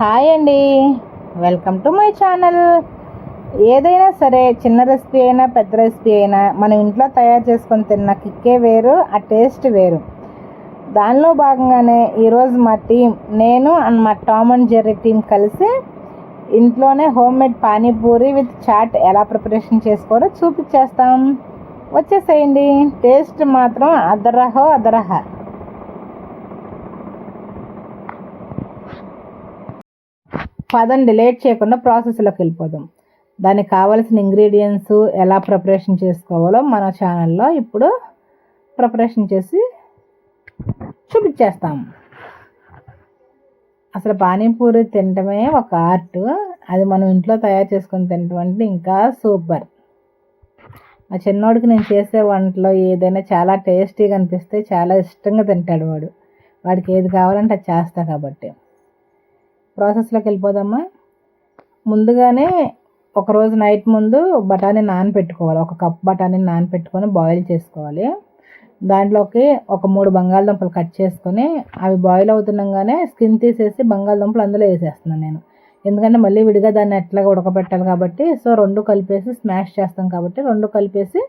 Hi అండి, welcome to my channel. ఏదైనా సరే చిన్న రెసిపీ అయినా పెద్ద రెసిపీ అయినా మనం ఇంట్లో తయారు చేసుకొని తిన్న కిక్కే వేరు, ఆ టేస్ట్ వేరు. దానిలో భాగంగానే ఈరోజు మా టీం, నేను అండ్ మా టామ్ అండ్ జెర్రీ టీం కలిసి ఇంట్లోనే హోమ్మేడ్ పానీపూరి విత్ చాట్ ఎలా ప్రిపరేషన్ చేసుకోవాలో చూపించేస్తాం. వచ్చేసేయండి. టేస్ట్ మాత్రం అదరహో అదరహ. పదండి, లేట్ చేయకుండా ప్రాసెస్లోకి వెళ్ళిపోదాం. దానికి కావాల్సిన ఇంగ్రీడియంట్స్ ఎలా ప్రిపరేషన్ చేసుకోవాలో మన ఛానల్లో ఇప్పుడు ప్రిపరేషన్ చేసి చూపించేస్తాం. అసలు పానీపూరి తినటమే ఒక ఆర్ట్. అది మనం ఇంట్లో తయారు చేసుకొని తినటం అంటే ఇంకా సూపర్. మా చిన్నోడికి నేను చేసే వంటలో ఏదైనా చాలా టేస్టీగా అనిపిస్తే చాలా ఇష్టంగా తింటాడు. వాడికి ఏది కావాలంటే అది చేస్తా కాబట్టి. ప్రాసెస్లోకి వెళ్ళిపోదామా. ముందుగానే ఒకరోజు నైట్ ముందు బఠానీ నానపెట్టుకోవాలి. 1 కప్ బఠానీ నానపెట్టుకొని బాయిల్ చేసుకోవాలి. దాంట్లోకి ఒక 3 బంగాళదుంపలు కట్ చేసుకొని అవి బాయిల్ అవుతుండగానే స్కిన్ తీసేసి బంగాళదుంపలు అందులో వేసేస్తున్నాను నేను. ఎందుకంటే మళ్ళీ విడిగా దాన్ని ఎట్లాగా ఉడకబెట్టాలి కాబట్టి, సో 2 కలిపేసి స్మాష్ చేస్తాం కాబట్టి 2 కలిపేసి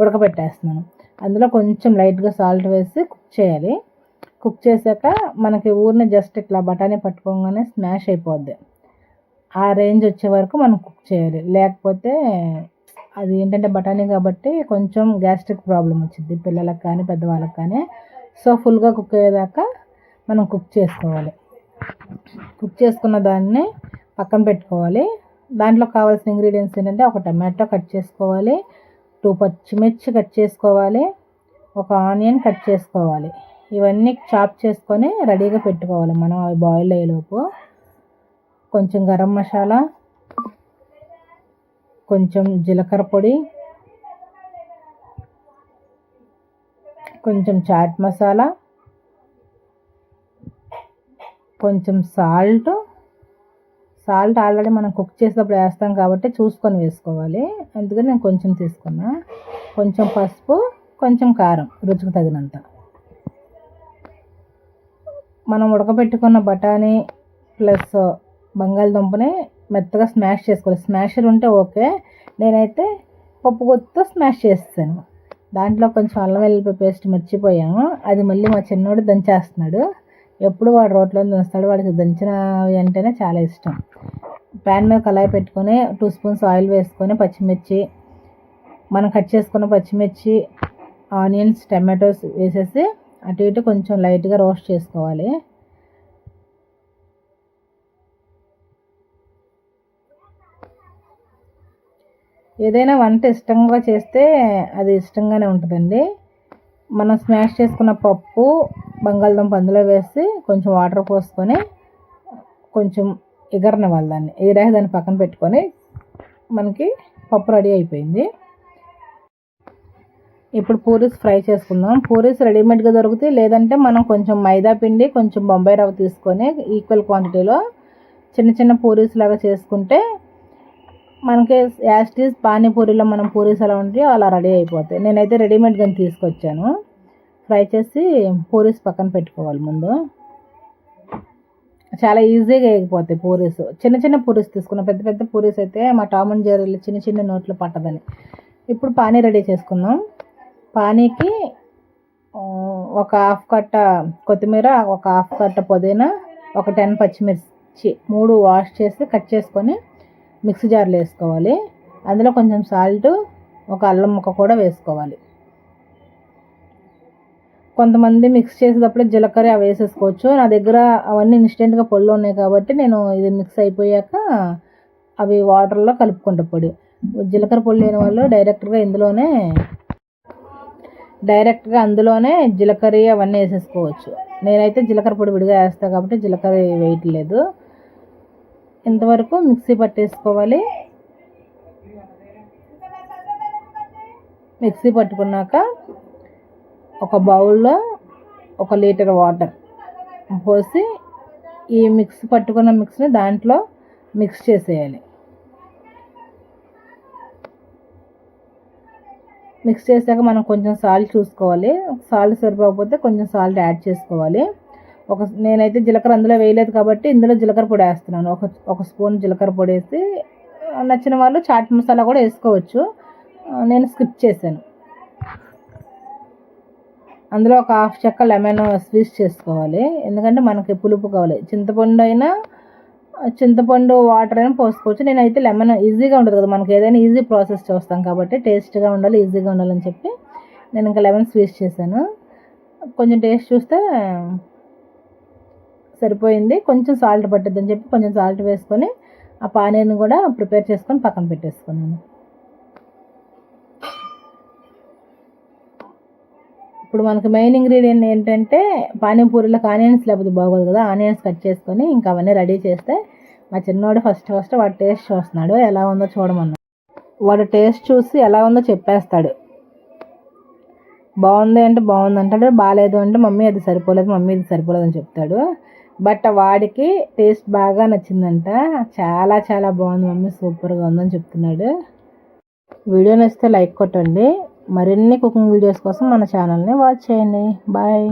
ఉడకబెట్టేస్తున్నాను. అందులో కొంచెం లైట్గా సాల్ట్ వేసి కుక్ చేయాలి. కుక్ చేశాక మనకి ఊరిని జస్ట్ ఇట్లా బఠానీ పట్టుకోగానే స్మాష్ అయిపోద్ది. ఆ రేంజ్ వచ్చే వరకు మనం కుక్ చేయాలి. లేకపోతే అది ఏంటంటే బఠానీ కాబట్టి కొంచెం గ్యాస్ట్రిక్ ప్రాబ్లం వచ్చింది పిల్లలకు కానీ పెద్దవాళ్ళకి కానీ. సో ఫుల్గా కుక్ అయ్యేదాకా మనం కుక్ చేసుకోవాలి. కుక్ చేసుకున్న దాన్ని పక్కన పెట్టుకోవాలి. దాంట్లో కావాల్సిన ఇంగ్రీడియంట్స్ ఏంటంటే 1 టమాటో కట్ చేసుకోవాలి, 2 పచ్చిమిర్చి కట్ చేసుకోవాలి, 1 ఆనియన్ కట్ చేసుకోవాలి. ఇవన్నీ చాప్ చేసుకొని రెడీగా పెట్టుకోవాలి మనం అవి బాయిల్ అయ్యేలోపు. కొంచెం గరం మసాలా, కొంచెం జీలకర్ర పొడి, కొంచెం చాట్ మసాలా, కొంచెం సాల్ట్ ఆల్రెడీ మనం కుక్ చేసేటప్పుడు వేస్తాం కాబట్టి చూసుకొని వేసుకోవాలి. అందుకని నేను కొంచెం తీసుకున్నా. కొంచెం పసుపు, కొంచెం కారం రుచికి తగినంత. మనం ఉడకబెట్టుకున్న బఠానీ ప్లస్ బంగాళదుంపని మెత్తగా స్మాష్ చేసుకోవాలి. స్మాషర్ ఉంటే ఓకే, నేనైతే పప్పు గుత్తితో స్మాష్ చేస్తాను. దాంట్లో కొంచెం అల్లం వెల్లుల్లి పేస్ట్ మర్చిపోయాము, అది మళ్ళీ మా చిన్నోడు దంచేస్తున్నాడు. ఎప్పుడు వాడు రోట్లో దంచుతాడు, వాడికి దంచినవి అంటేనే చాలా ఇష్టం. ప్యాన్ మీద కళాయి పెట్టుకొని 2 స్పూన్స్ ఆయిల్ వేసుకొని పచ్చిమిర్చి, మనం కట్ చేసుకున్న పచ్చిమిర్చి, ఆనియన్స్, టమాటోస్ వేసేసి అటు ఇటు కొంచెం లైట్గా రోస్ట్ చేసుకోవాలి. ఏదైనా వంట ఇష్టంగా చేస్తే అది ఇష్టంగానే ఉంటుందండి. మనం స్మాష్ చేసుకున్న పప్పు బంగాళదుంప అందులో వేసి కొంచెం వాటర్ పోసుకొని కొంచెం ఎగరనివ్వాలి. దాన్ని పక్కన పెట్టుకొని మనకి పప్పు రెడీ అయిపోయింది. ఇప్పుడు పూరీస్ ఫ్రై చేసుకుందాం. పూరీస్ రెడీమేడ్గా దొరుకుతాయి, లేదంటే మనం కొంచెం మైదా పిండి, కొంచెం బొంబాయి రవ్వ తీసుకొని ఈక్వల్ క్వాంటిటీలో చిన్న చిన్న పూరీస్ లాగా చేసుకుంటే మనకి యాస్టీస్ పానీపూరిలో మనం పూరీస్ ఎలా ఉంటాయో అలా రెడీ అయిపోతాయి. నేనైతే రెడీమేడ్గా తీసుకొచ్చాను. ఫ్రై చేసి పూరీస్ పక్కన పెట్టుకోవాలి. ముందు చాలా ఈజీగా వేగిపోతాయి పూరీస్. చిన్న చిన్న పూరీస్ తీసుకున్న, పెద్ద పెద్ద పూరీస్ అయితే మా టామ్ అండ్ జెర్రీలు చిన్న చిన్న నోట్లు పట్టదని. ఇప్పుడు పానీ రెడీ చేసుకుందాం. పానీకి 1 హాఫ్ కట్ట కొత్తిమీర, 1 హాఫ్ కట్ట పుదీనా, ఒక 10 పచ్చిమిర్చి 3 వాష్ చేసి కట్ చేసుకొని మిక్సీ జార్లో వేసుకోవాలి. అందులో కొంచెం సాల్ట్, 1 అల్లం ముక్క కూడా వేసుకోవాలి. కొంతమంది మిక్స్ చేసేటప్పుడు జీలకర్ర అవి వేసేసుకోవచ్చు. నా దగ్గర అవన్నీ ఇన్స్టెంట్గా పొళ్ళు ఉన్నాయి కాబట్టి నేను ఇది మిక్స్ అయిపోయాక అవి వాటర్లో కలుపుకుంటా. పొడి జీలకర్ర పొడి లేని వాళ్ళు డైరెక్ట్గా అందులోనే జీలకర్ర అవన్నీ వేసేసుకోవచ్చు. నేనైతే జీలకర్ర పొడి విడిగా వేస్తాను కాబట్టి జీలకర్ర వేయట్లేదు. ఇంతవరకు మిక్సీ పట్టేసుకోవాలి. మిక్సీ పట్టుకున్నాక ఒక బౌల్లో 1 లీటర్ వాటర్ పోసి ఈ పట్టుకున్న మిక్స్ని దాంట్లో మిక్స్ చేసేయాలి. మిక్స్ చేశాక మనం కొంచెం సాల్ట్ చూసుకోవాలి. సాల్ట్ సరిపోకపోతే కొంచెం సాల్ట్ యాడ్ చేసుకోవాలి. నేనైతే జీలకర్ర అందులో వేయలేదు కాబట్టి ఇందులో జీలకర్ర పొడి వేస్తున్నాను. ఒక స్పూన్ జీలకర్ర పొడి వేసి, నచ్చిన వాళ్ళు చాట్ మసాలా కూడా వేసుకోవచ్చు. నేను స్కిప్ చేశాను. అందులో ఒక హాఫ్ చెక్క లెమన్ స్క్వీజ్ చేసుకోవాలి, ఎందుకంటే మనకి పులుపు కావాలి. చింతపండు వాటర్ అయినా పోసుకోవచ్చు. నేనైతే లెమన్ ఈజీగా ఉంటుంది కదా, మనకి ఏదైనా ఈజీ ప్రాసెస్ చూస్తాం కాబట్టి టేస్ట్గా ఉండాలి, ఈజీగా ఉండాలని చెప్పి నేను ఇంకా లెమన్ స్క్వీజ్ చేశాను. కొంచెం టేస్ట్ చూస్తే సరిపోయింది. కొంచెం సాల్ట్ పట్టుద్దని చెప్పి కొంచెం సాల్ట్ వేసుకొని ఆ పానీని కూడా ప్రిపేర్ చేసుకొని పక్కన పెట్టేసుకున్నాను. ఇప్పుడు మనకి మెయిన్ ఇంగ్రీడియంట్ ఏంటంటే పానీపూరీలకు ఆనియన్స్ లేకపోతే బాగోదు కదా, ఆనియన్స్ కట్ చేసుకొని ఇంకా అవన్నీ రెడీ చేస్తే మా చిన్నోడు ఫస్ట్ వాడు టేస్ట్ చూస్తున్నాడు, ఎలా ఉందో చూడమన్నాడు. వాడు టేస్ట్ చూసి ఎలా ఉందో చెప్పేస్తాడు. బాగుంది అంటే బాగుంది అంటాడు, బాగాలేదు అంటే మమ్మీ అది సరిపోలేదు, మమ్మీ ఇది సరిపోలేదు అని చెప్తాడు. బట్ వాడికి టేస్ట్ బాగా నచ్చిందంట. చాలా చాలా బాగుంది మమ్మీ, సూపర్గా ఉందని చెప్తున్నాడు. వీడియో నచ్చితే లైక్ కొట్టండి. మరిన్ని కుకింగ్ వీడియోస్ కోసం మన ఛానల్ని వాచ్ చేయండి. బాయ్.